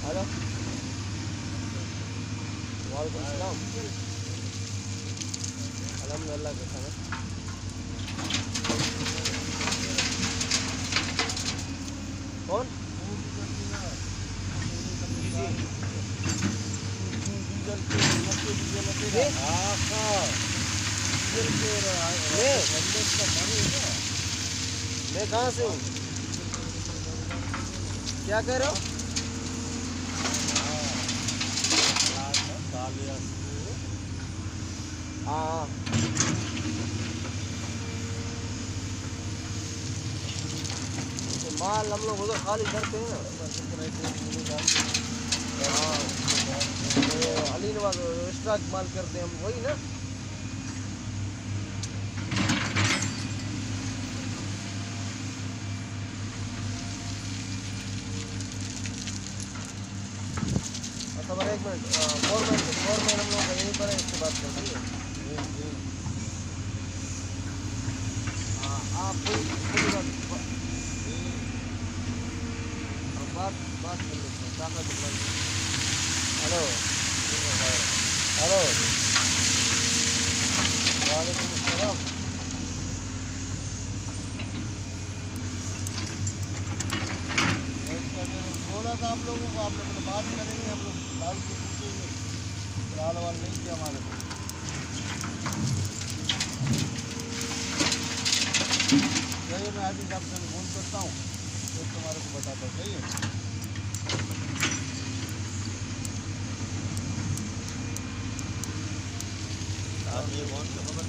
Hello वालेकुम सलाम। हम अल्लाह के सामने कौन मैं कहाँ से हूँ? क्या कह रहे हो? हाँ तो माल हम लोग उधर खाली करते हैं ना। हाँ तो अली नवाज एक्स्ट्रा माल करते हैं हम वही ना। अच्छा एक मिनट फॉरमैन हम लोग का यहीं पर है, इससे बात करते हैं। हाँ आप पूरी बात बात कर लेते हैं। हेलो हेलो वालेकुम अस्सलाम। बोला था आप लोगों को, आपने बोला बात करेंगे, हम लोग लाल को पूछेंगे, लाल वाल नहीं किया हमारे को। चलिए मैं हाजी साहब से फोन करता हूँ तो तुम्हारे को बताता हूँ। सही है आप ये फोन से खबर